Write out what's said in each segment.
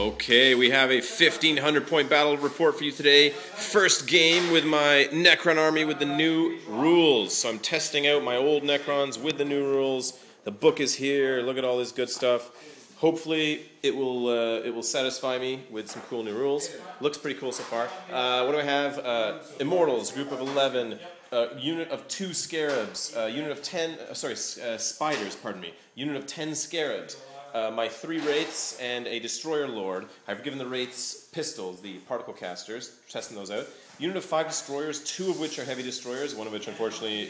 Okay, we have a 1,500 point battle report for you today. First game with my Necron army with the new rules. So I'm testing out my old Necrons with the new rules. The book is here. Look at all this good stuff. Hopefully it will satisfy me with some cool new rules. Looks pretty cool so far. What do I have? Immortals, group of 11. Unit of 2 Scarabs. Unit of 10. Spyders. Pardon me. Unit of 10 Scarabs. My 3 Wraiths and a Destroyer Lord. I've given the Wraiths pistols, the particle casters, testing those out. Unit of 5 Destroyers, 2 of which are heavy destroyers, one of which unfortunately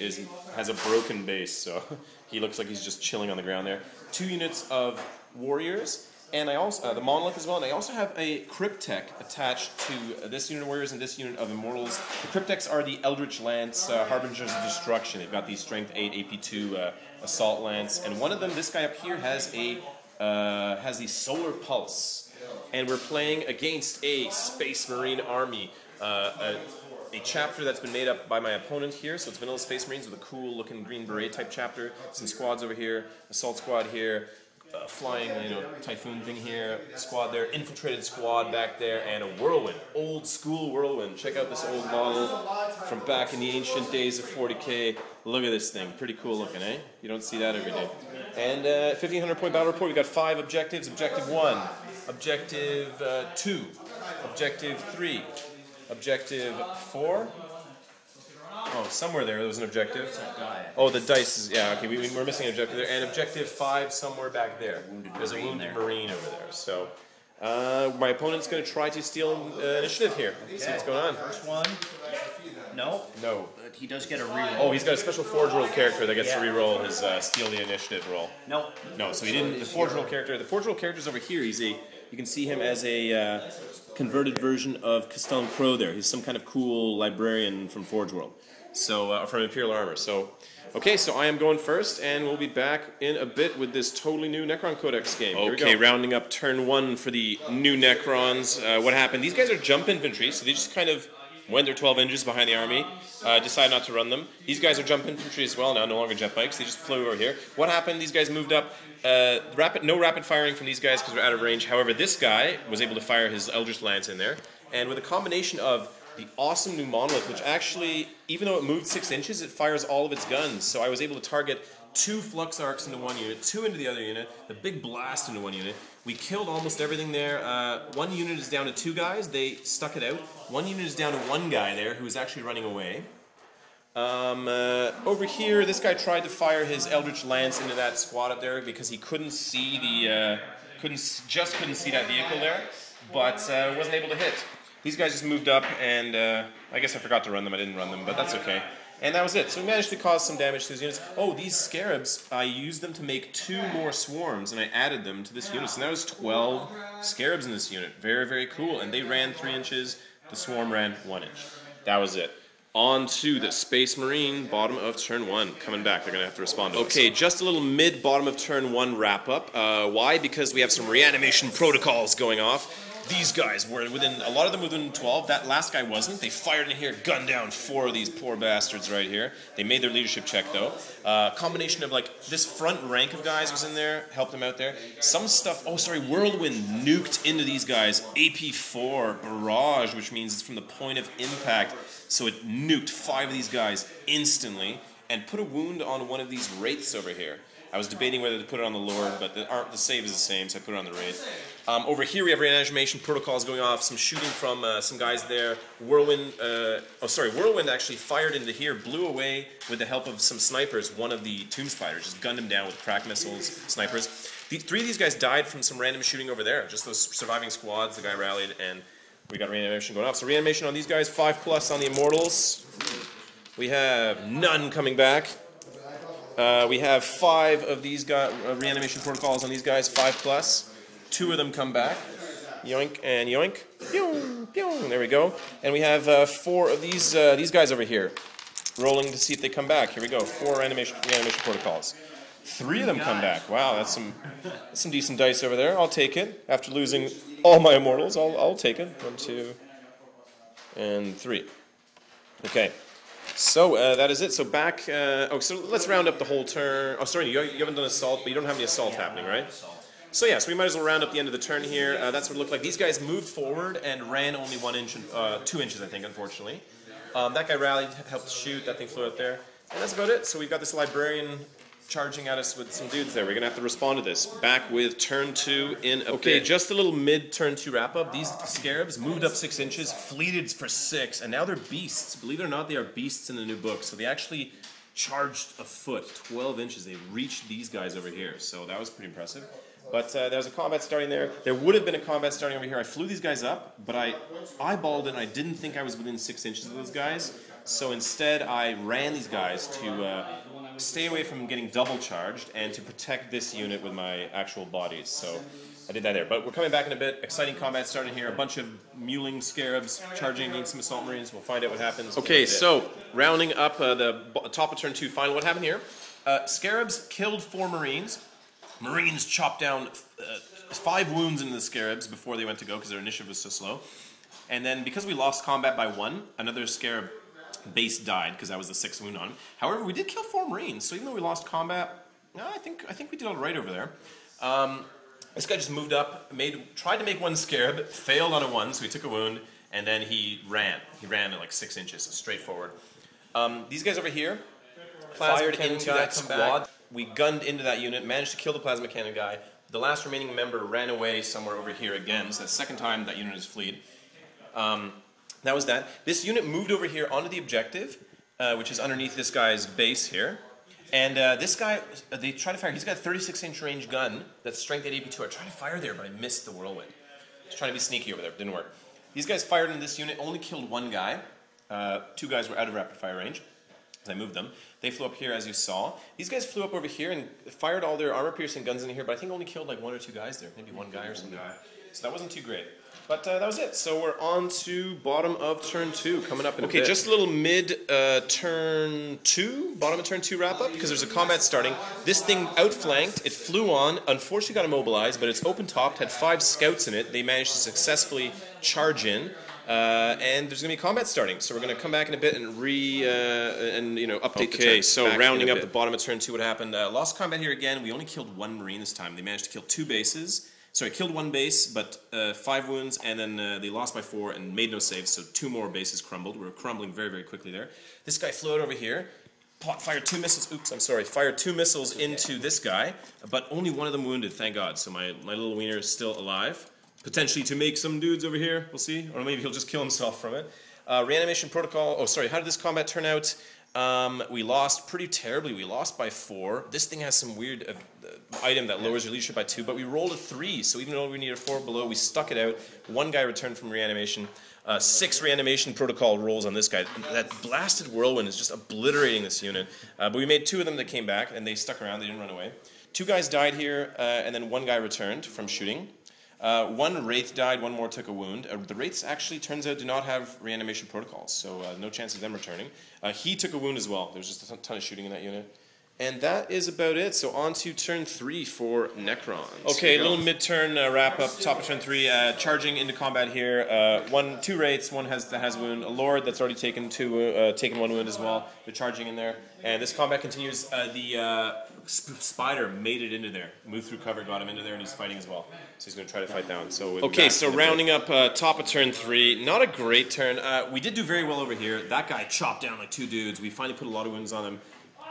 has a broken base, so he looks like he's just chilling on the ground there. 2 units of Warriors, and I also, the Monolith as well, and I also have a Cryptek attached to this unit of Warriors and this unit of Immortals. The Crypteks are the Eldritch Lance, Harbingers of Destruction. They've got the Strength 8 AP2 Assault Lance, and one of them, this guy up here, has the Solar Pulse, and we're playing against a Space Marine army, a chapter that's been made up by my opponent here. So it's Vanilla Space Marines with a cool looking green beret type chapter, some squads over here, assault squad here, flying typhoon thing here, squad there, infiltrated squad back there, and a whirlwind, old school whirlwind. Check out this old model from back in the ancient days of 40k. Look at this thing, pretty cool looking, eh? You don't see that every day. And 1,500 point battle report. We got 5 objectives. Objective 1, Objective 2, Objective 3, Objective 4. Oh, somewhere there was an objective. Oh, the dice is, yeah, okay, we're missing an objective there. And Objective 5 somewhere back there. There's a wounded Marine over there. So, my opponent's going to try to steal initiative here. Okay. See what's going on. First one. No. No. But he does get a reroll. Oh, he's got a special Forge Roll character that gets to reroll his steal the initiative roll. No. No, so he didn't. The Forge Roll character. The Forge Roll character's over here. You can see him as a converted version of Castellan Crow there. He's some kind of cool librarian from Forge World. So, from Imperial Armor. So, okay, so I am going first, and we'll be back in a bit with this totally new Necron Codex game. Okay, rounding up turn 1 for the new Necrons. What happened? These guys are jump infantry, so they just kind of went their 12 inches behind the army, decided not to run them. These guys are jump infantry as well now, no longer jet bikes. They just flew over here. What happened? These guys moved up. No rapid firing from these guys because they're out of range. However, this guy was able to fire his Eldritch Lance in there, and with a combination of the awesome new Monolith, which actually, even though it moved 6 inches, it fires all of its guns. So I was able to target 2 Flux Arcs into one unit, 2 into the other unit, the big blast into one unit. We killed almost everything there. 1 unit is down to 2 guys. They stuck it out. 1 unit is down to 1 guy there who is actually running away. Over here, this guy tried to fire his Eldritch Lance into that squad up there because he couldn't see the couldn't see that vehicle there, but wasn't able to hit. These guys just moved up, and I guess I forgot to run them. I didn't run them, but that's okay. And that was it. So we managed to cause some damage to these units. Oh, these Scarabs, I used them to make 2 more swarms, and I added them to this unit. So now there's 12 Scarabs in this unit. Very, very cool. And they ran 3 inches. The swarm ran 1 inch. That was it. On to the Space Marine, bottom of turn 1. Coming back, they're going to have to respond to us. Okay, just a little mid-bottom of turn 1 wrap-up. Why? Because we have some reanimation protocols going off. These guys were within, a lot of them within 12. That last guy wasn't. They fired in here, gunned down 4 of these poor bastards right here. They made their leadership check though. Combination of like, this front rank of guys was in there, helped them out there. Some stuff, Whirlwind nuked into these guys. AP4, Barrage, which means it's from the point of impact. So it nuked 5 of these guys instantly and put a wound on one of these Wraiths over here. I was debating whether to put it on the Lord, but the save is the same, so I put it on the Wraith. Over here we have reanimation protocols going off, some shooting from some guys there. Whirlwind actually fired into here, blew away with the help of some snipers, one of the Tomb Spyders, just gunned him down with crack missiles, snipers. 3 of these guys died from some random shooting over there, just those surviving squads, the guy rallied, and we got reanimation going off. So reanimation on these guys, 5+ on the Immortals. We have none coming back. We have 5 of these guys, reanimation protocols on these guys, 5+. 2 of them come back. Yoink and yoink. Pew, pew. There we go. And we have 4 of these guys over here, rolling to see if they come back. Here we go. 4 reanimation protocols. 3 of them come back. Wow, that's some decent dice over there. I'll take it. After losing all my Immortals, I'll take it. 1, 2, and 3. Okay. So that is it. So back. So let's round up the whole turn. Oh, sorry, you haven't done assault, but you don't have any assault happening, right? So yeah, so we might as well round up the end of the turn here. That's what it looked like. These guys moved forward and ran only 1 inch, 2 inches, I think, unfortunately. That guy rallied, helped shoot. That thing flew out there. And that's about it. So we've got this librarian charging at us with some dudes there. We're going to have to respond to this. Back with turn 2 in a bit. Just a little mid-turn 2 wrap-up. These Scarabs moved up 6 inches, fleeted for 6, and now they're beasts. Believe it or not, they are beasts in the new book. So they actually charged a foot, 12 inches. They reached these guys over here. So that was pretty impressive. But there was a combat starting there. There would have been a combat starting over here. I flew these guys up, but I eyeballed it, and I didn't think I was within 6 inches of those guys. So instead, I ran these guys to stay away from getting double charged and to protect this unit with my actual bodies. So I did that there. But we're coming back in a bit. Exciting combat starting here. A bunch of mewling Scarabs charging against some Assault Marines. We'll find out what happens. Okay, so rounding up the top of turn 2 final. What happened here? Scarabs killed 4 Marines. Marines chopped down 5 wounds into the Scarabs before they went to go because their initiative was so slow. And then because we lost combat by 1, another Scarab base died because that was the 6th wound on him. However, we did kill 4 Marines, so even though we lost combat, I think we did all right over there. This guy just moved up, tried to make 1 Scarab, failed on a 1, so he took a wound, and then he ran. He ran at like 6 inches, so straight forward. These guys over here fired into that squad. We gunned into that unit, managed to kill the plasma cannon guy. The last remaining member ran away somewhere over here again, so that's the 2nd time that unit has fled. That was that. This unit moved over here onto the objective, which is underneath this guy's base here. And this guy, they tried to fire. He's got a 36-inch range gun that's strength 8 AP2. I tried to fire there, but I missed the whirlwind. I was trying to be sneaky over there, but didn't work. These guys fired in this unit, only killed 1 guy. 2 guys were out of rapid fire range. As I moved them. They flew up here, as you saw. These guys flew up over here and fired all their armor-piercing guns in here, but I think only killed like 1 or 2 guys there. Maybe 1 guy or something. So that wasn't too great. But that was it. So we're on to bottom of turn 2, coming up in a bit. Okay, just a little mid-turn 2, bottom of turn 2 wrap-up, because there's a combat starting. This thing outflanked, it flew on, unfortunately got immobilized, but it's open-topped, had 5 scouts in it. They managed to successfully charge in. And there's going to be combat starting, so we're going to come back in a bit and update the turn. Okay, so rounding up the bottom of turn 2, what happened? Lost combat here again. We only killed 1 Marine this time. They managed to kill 2 bases. Sorry, killed 1 base, but 5 wounds, and then they lost by 4 and made no saves, so 2 more bases crumbled. We were crumbling very, very quickly there. This guy flew out over here. Fired 2 missiles. Oops, I'm sorry. Fired 2 missiles into this guy, but only 1 of them wounded. Thank God. So my little wiener is still alive. Potentially to make some dudes over here, we'll see. Or maybe he'll just kill himself from it. Reanimation protocol. Oh, sorry. How did this combat turn out? We lost pretty terribly. We lost by 4. This thing has some weird item that lowers your leadership by 2, but we rolled a 3. So even though we needed a 4 below, we stuck it out. 1 guy returned from reanimation. 6 reanimation protocol rolls on this guy. That blasted whirlwind is just obliterating this unit. But we made 2 of them that came back, and they stuck around. They didn't run away. 2 guys died here, and then 1 guy returned from shooting. 1 Wraith died, 1 more took a wound. The Wraiths actually, turns out, do not have reanimation protocols, so no chance of them returning. He took a wound as well. There was just a ton of shooting in that unit. And that is about it. So on to turn 3 for Necrons. Okay, a little mid-turn wrap-up, top of turn 3. Charging into combat here. 2 Wraiths, 1 that has a wound. A Lord that's already taken 1 wound as well. They're charging in there. And this combat continues. The Spider made it into there. Moved through cover, got him into there, and he's fighting as well. So he's going to try to fight down. So okay, so rounding up top of turn 3. Not a great turn. We did do very well over here. That guy chopped down like 2 dudes. We finally put a lot of wounds on him.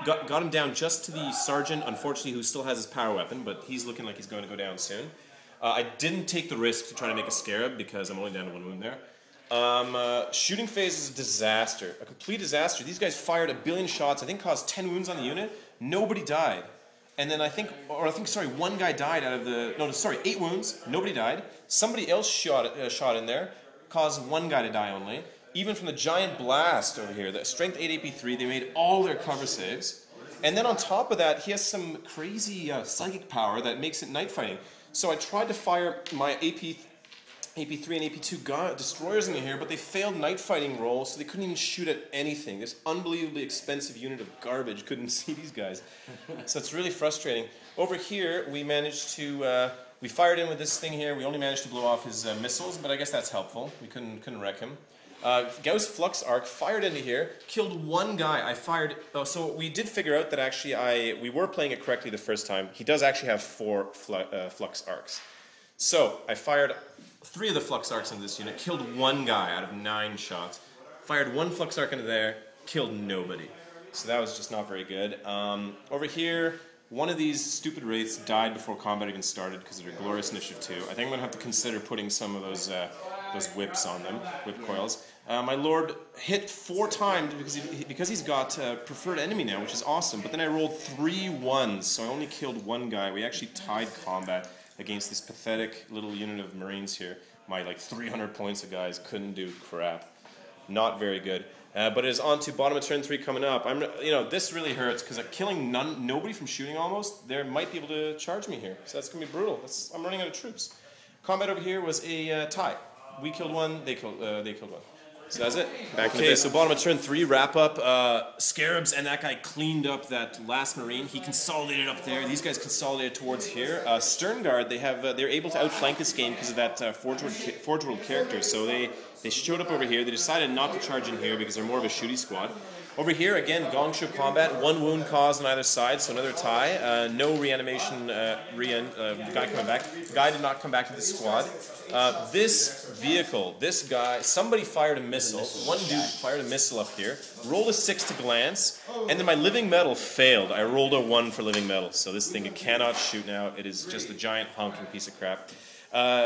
Got him down just to the sergeant, unfortunately, who still has his power weapon, but he's looking like he's going to go down soon. I didn't take the risk to try to make a Scarab because I'm only down to 1 wound there. Shooting phase is a disaster, a complete disaster. These guys fired 1 billion shots, I think caused 10 wounds on the unit. Nobody died. And then I think 1 guy died out of the, 8 wounds, nobody died. Somebody else shot in there, caused 1 guy to die only. Even from the giant blast over here, the strength 8 AP3, they made all their cover saves. And then on top of that, he has some crazy psychic power that makes it night fighting. So I tried to fire my AP3 and AP2 destroyers in here, but they failed night fighting rolls, so they couldn't even shoot at anything. This unbelievably expensive unit of garbage couldn't see these guys. So it's really frustrating. Over here, we managed to, we fired in with this thing here. We only managed to blow off his missiles, but I guess that's helpful. We couldn't wreck him. Gauss Flux Arc fired into here, killed one guy. I fired. Oh, so we did figure out that actually we were playing it correctly the first time. He does actually have 4 Flux Arcs. So I fired 3 of the Flux Arcs into this unit, killed one guy out of 9 shots. Fired 1 Flux Arc into there, killed nobody. So that was just not very good. Over here, one of these stupid Wraiths died before combat even started because of their glorious initiative 2. I think I'm going to have to consider putting some of those whips on them, whip coils. My Lord hit 4 times because he's got preferred enemy now, which is awesome. But then I rolled 3 1s, so I only killed 1 guy. We actually tied combat against this pathetic little unit of Marines here. My like 300 points of guys couldn't do crap. Not very good. But it is on to bottom of turn 3 coming up. This really hurts because killing nobody from shooting almost, they might be able to charge me here. So that's going to be brutal. I'm running out of troops. Combat over here was a tie. We killed 1, they killed 1. So that's it. Back okay, so bottom of turn 3, wrap up. Scarabs and that guy cleaned up that last Marine. He consolidated up there. These guys consolidated towards here. Stern Guard, they're able to outflank this game because of that Forge World character. So they showed up over here. They decided not to charge in here because they're more of a shooty squad. Over here, again, Gong Show combat. 1 wound caused on either side, so another tie. No reanimation. The guy coming back. The guy did not come back to the squad. This vehicle, this guy, somebody fired a missile. One dude fired a missile up here. Rolled a 6 to glance, and then my living metal failed. I rolled a 1 for living metal, so this thing cannot shoot now. It is just a giant honking piece of crap.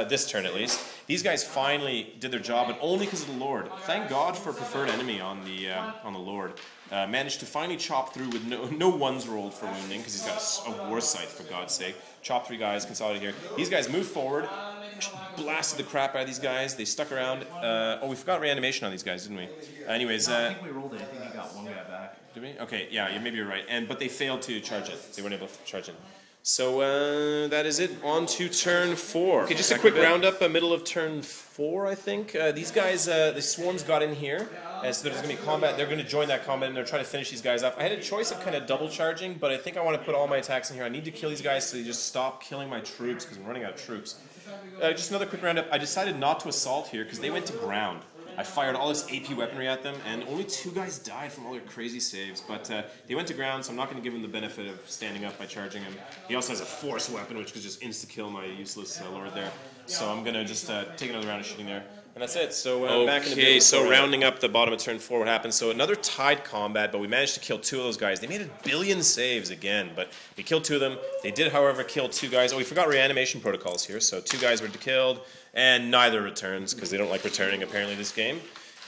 This turn at least. These guys finally did their job, but only because of the Lord. Thank God for preferred enemy on the Lord. Managed to finally chop through with no 1s rolled for wounding because he's got a war scythe for God's sake. Chop 3 guys, consolidate here. These guys moved forward, blasted the crap out of these guys. They stuck around. We forgot reanimation on these guys, didn't we? Anyways, I think we rolled it. I think we got 1 guy back. Did we? Okay, yeah, maybe you're right. But they failed to charge it. They weren't able to charge it. So that is it. On to turn 4. Okay, just a quick roundup. Middle of turn 4, I think. These guys, the swarms got in here, so there's going to be combat. They're going to join that combat, and they're trying to finish these guys off. I had a choice of kind of double charging, but I think I want to put all my attacks in here. I need to kill these guys so they just stop killing my troops because I'm running out of troops. Just another quick roundup. I decided not to assault here because they went to ground. I fired all this AP weaponry at them, and only 2 guys died from all their crazy saves. But they went to ground, so I'm not going to give him the benefit of standing up by charging him. He also has a force weapon, which could just insta-kill my useless lord there. So I'm going to just take another round of shooting there. And that's it. So back in the Okay, so rounding up the bottom of turn 4, what happened? So another tied combat, but we managed to kill 2 of those guys. They made 1 billion saves again, but we killed 2 of them. They did, however, kill 2 guys. Oh, we forgot reanimation protocols here. So 2 guys were killed, and neither returns, because they don't like returning, apparently, this game.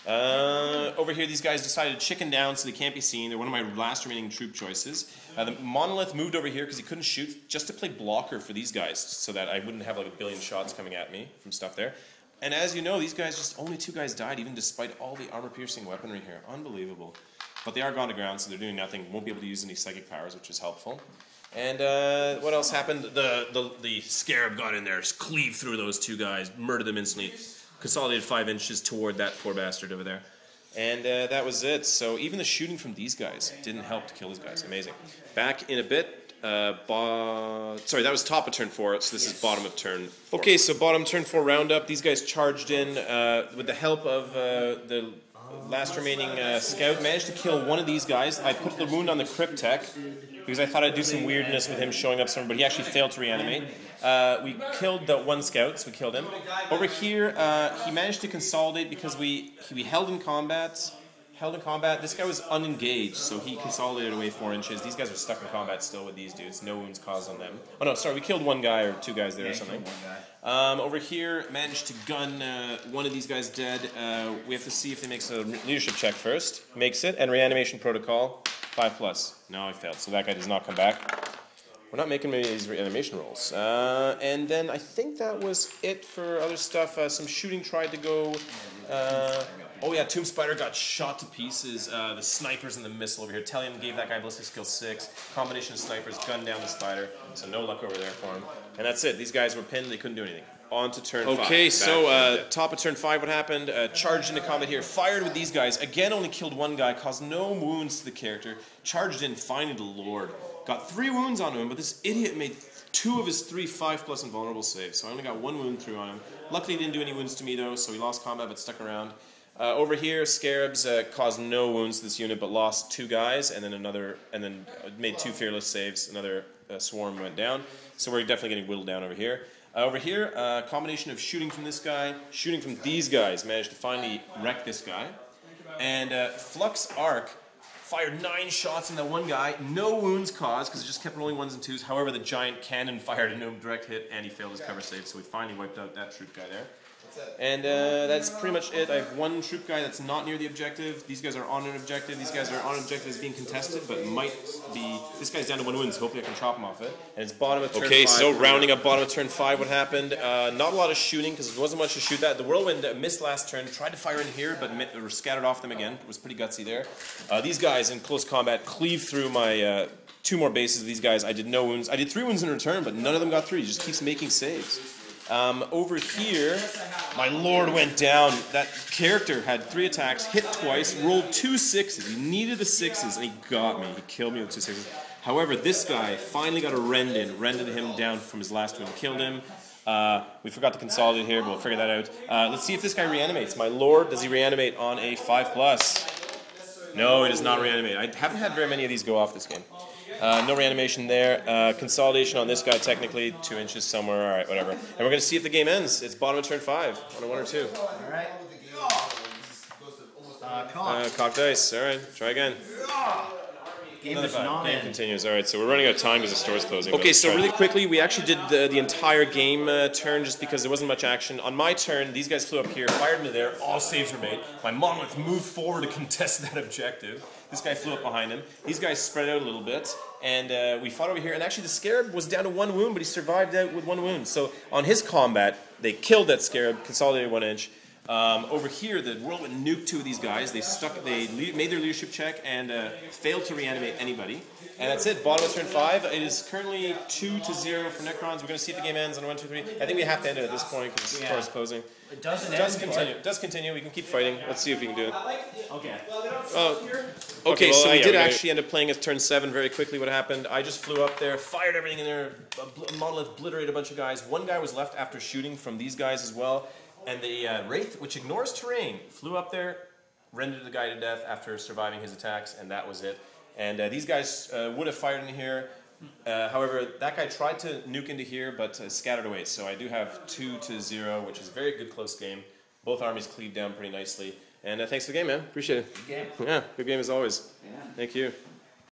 Over here, these guys decided to chicken down so they can't be seen. They're one of my last remaining troop choices. The Monolith moved over here because he couldn't shoot, just to play blocker for these guys, so that I wouldn't have like 1 billion shots coming at me from stuff there. And as you know, these guys, only 2 guys died, even despite all the armor-piercing weaponry here. Unbelievable. But they are gone to ground, so they're doing nothing. Won't be able to use any psychic powers, which is helpful. And what else happened? The Scarab got in there, cleaved through those 2 guys, murdered them instantly, consolidated 5 inches toward that poor bastard over there. And that was it. So even the shooting from these guys didn't help to kill these guys. Amazing. Back in a bit. Sorry, that was top of turn 4, so this is bottom of turn 4. Okay, so bottom turn 4 roundup. These guys charged in with the help of the last remaining scout. Managed to kill 1 of these guys. I put the wound on the Cryptech because I thought I'd do some weirdness with him showing up somewhere, but he actually failed to reanimate. We killed the 1 scout, so we killed him. Over here, he managed to consolidate because we held in combat. This guy was unengaged, so he consolidated away 4 inches. These guys are stuck in combat still with these dudes. No wounds caused on them. Oh no, sorry, we killed 1 guy or 2 guys there or something. Over here, managed to gun 1 of these guys dead. We have to see if he makes a leadership check first. Makes it, and reanimation protocol, 5+. No, I failed, so that guy does not come back. We're not making many of these reanimation rolls. And then I think that was it for other stuff. Some shooting tried to go. Oh yeah, Tomb Spider got shot to pieces. The snipers and the missile over here. Tellium gave that guy ballistic skill 6. Combination of snipers gunned down the spider. So no luck over there for him. And that's it. These guys were pinned. They couldn't do anything. On to turn 5. Okay, so top of turn 5, what happened? Charged into combat here. Fired with these guys. Again, only killed 1 guy. Caused no wounds to the character. Charged in, finding the Lord. Got 3 wounds onto him, but this idiot made 2 of his 3 5+ invulnerable saves. So I only got 1 wound through on him. Luckily, he didn't do any wounds to me, though, so he lost combat but stuck around. Over here, Scarabs caused no wounds to this unit, but lost 2 guys, and then made 2 fearless saves. Another swarm went down, so we're definitely getting whittled down over here. Over here, a combination of shooting from this guy, shooting from these guys, managed to finally wreck this guy. And Flux Arc fired 9 shots in that one guy, no wounds caused because it just kept rolling 1s and 2s. However, the giant cannon fired a no direct hit, and he failed his cover save, so we finally wiped out that troop guy there. And that's pretty much it. I have 1 troop guy that's not near the objective. These guys are on an objective. These guys are on an objective that's being contested, but might be... This guy's down to 1 wound, so hopefully I can chop him off it. And it's bottom of turn 5. Okay, so rounding up bottom of turn 5, what happened? Not a lot of shooting, because there wasn't much to shoot at. The Whirlwind missed last turn, tried to fire in here, but were scattered off them again. It was pretty gutsy there. These guys in close combat cleave through my 2 more bases of these guys. I did no wounds. I did 3 wounds in return, but none of them got through. He just keeps making saves. Over here, my lord went down. That character had 3 attacks, hit twice, rolled 2 6s. He needed the 6s, and he got me. He killed me with 2 6s. However, this guy finally got a rend in, rended him down from his last one, killed him. We forgot to consolidate here, but we'll figure that out. Let's see if this guy reanimates. My lord, does he reanimate on a 5+? No, he does not reanimate. I haven't had very many of these go off this game. No reanimation there. Consolidation on this guy, technically 2 inches somewhere. All right, whatever. And we're going to see if the game ends. It's bottom of turn 5 on a 1 or 2. All right. Cock dice. All right, try again. Game is not Game in. continues. All right, so we're running out of time because the store's closing. Okay, so really quickly, we actually did the entire game turn just because there wasn't much action. On my turn, these guys flew up here, fired into there, all saves were made. My Monolith moved forward to contest that objective. This guy flew up behind him. These guys spread out a little bit, and we fought over here. And actually, the Scarab was down to 1 wound, but he survived out with 1 wound. So on his combat, they killed that Scarab, consolidated 1 inch. Over here, the Whirlwind nuked 2 of these guys. They made their leadership check and failed to reanimate anybody. And that's it. Bottom of turn 5. It is currently 2-0 for Necrons. We're going to see if the game ends on 1, 2, 3. I think we have to end it at this point because the store is closing. It doesn't It does continue. It does continue. We can keep fighting. Let's see if we can do it. Okay. Okay, so we did actually end up playing at turn 7 very quickly. What happened? I just flew up there, fired everything in there. Monolith obliterated a bunch of guys. 1 guy was left after shooting from these guys as well. And the Wraith, which ignores terrain, flew up there, rendered the guy to death after surviving his attacks, and that was it. And these guys would have fired in here. However, that guy tried to nuke into here, but scattered away. So I do have 2-0, which is a very good close game. Both armies cleaved down pretty nicely. And thanks for the game, man. Appreciate it. Good game. Yeah, good game as always. Yeah. Thank you.